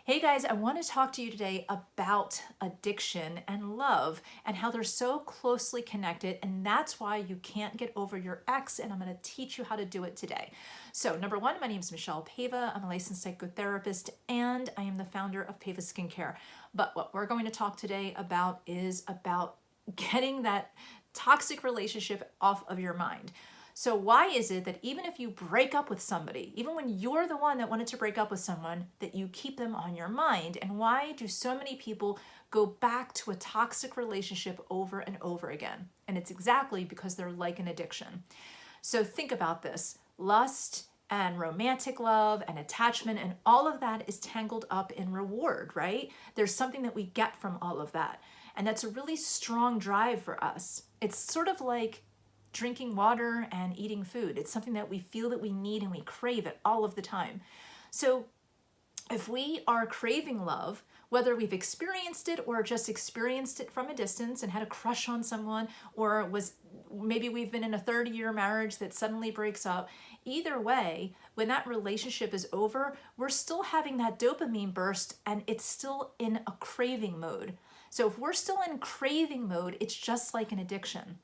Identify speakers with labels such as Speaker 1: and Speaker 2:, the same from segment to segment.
Speaker 1: Hey guys, I want to talk to you today about addiction and love and how they're so closely connected, and that's why you can't get over your ex, and I'm going to teach you how to do it today. So number one, my name is Michelle Pava. I'm a licensed psychotherapist and I am the founder of Pava Skincare. But what we're going to talk today about is about getting that toxic relationship off of your mind. So why is it that even if you break up with somebody, even when you're the one that wanted to break up with someone, that you keep them on your mind? And why do so many people go back to a toxic relationship over and over again? And it's exactly because they're like an addiction. So think about this. Lust and romantic love and attachment and all of that is tangled up in reward, right? There's something that we get from all of that. And that's a really strong drive for us. It's sort of like drinking water and eating food. It's something that we feel that we need and we crave it all of the time. So if we are craving love, whether we've experienced it or just experienced it from a distance and had a crush on someone, or maybe we've been in a 30-year marriage that suddenly breaks up, either way, when that relationship is over, we're still having that dopamine burst and it's still in a craving mode. So if we're still in craving mode, it's just like an addiction.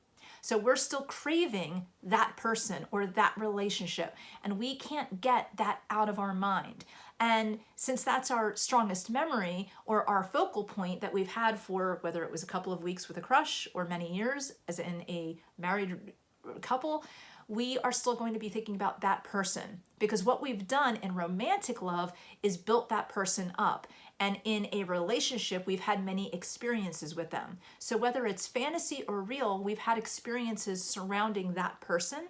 Speaker 1: So we're still craving that person or that relationship, and we can't get that out of our mind. And since that's our strongest memory or our focal point that we've had for whether it was a couple of weeks with a crush or many years as in a married couple, we are still going to be thinking about that person, because what we've done in romantic love is built that person up. And in a relationship, we've had many experiences with them. So whether it's fantasy or real, we've had experiences surrounding that person,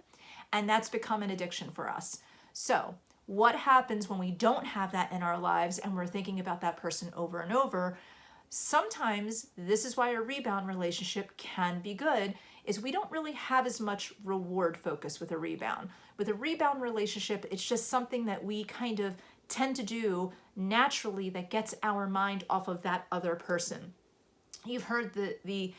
Speaker 1: and that's become an addiction for us. So what happens when we don't have that in our lives and we're thinking about that person over and over? Sometimes this is why a rebound relationship can be good, is we don't really have as much reward focus with a rebound. With a rebound relationship, it's just something that we kind of tend to do naturally that gets our mind off of that other person. You've heard the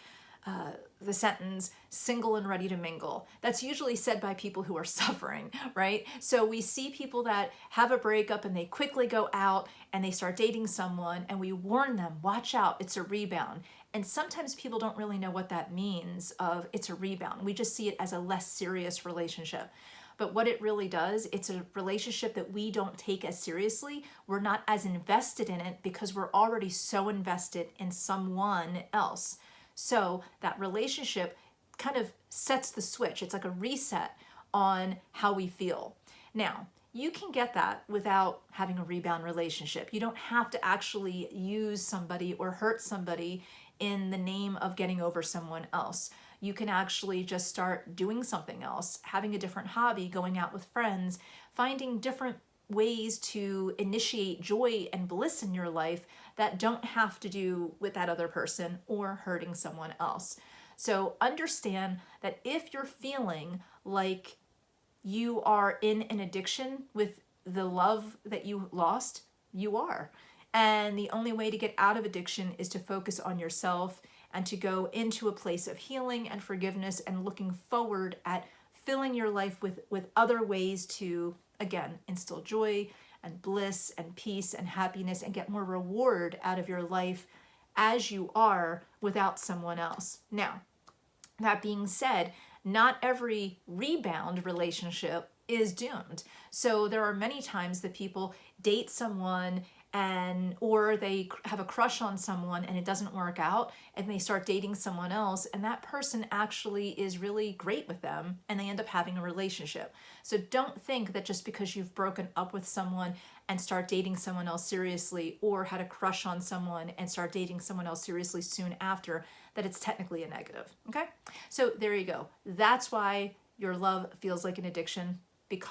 Speaker 1: sentence, single and ready to mingle. That's usually said by people who are suffering, right? So we see people that have a breakup and they quickly go out and they start dating someone, and we warn them, watch out, it's a rebound. And sometimes people don't really know what that means of it's a rebound. We just see it as a less serious relationship. But what it really does, it's a relationship that we don't take as seriously. We're not as invested in it because we're already so invested in someone else. So that relationship kind of sets the switch. It's like a reset on how we feel. Now, you can get that without having a rebound relationship. You don't have to actually use somebody or hurt somebody in the name of getting over someone else. You can actually just start doing something else, having a different hobby, going out with friends, finding different ways to initiate joy and bliss in your life that don't have to do with that other person or hurting someone else. So understand that if you're feeling like you are in an addiction with the love that you lost, you are. And the only way to get out of addiction is to focus on yourself and to go into a place of healing and forgiveness and looking forward at filling your life with other ways to, again, instill joy and bliss and peace and happiness and get more reward out of your life as you are without someone else. Now, that being said, not every rebound relationship is doomed. So there are many times that people date someone or they have a crush on someone and it doesn't work out, and they start dating someone else, and that person actually is really great with them and they end up having a relationship. So don't think that just because you've broken up with someone and start dating someone else seriously, or had a crush on someone and start dating someone else seriously soon after, that it's technically a negative. Okay? So there you go. That's why your love feels like an addiction, because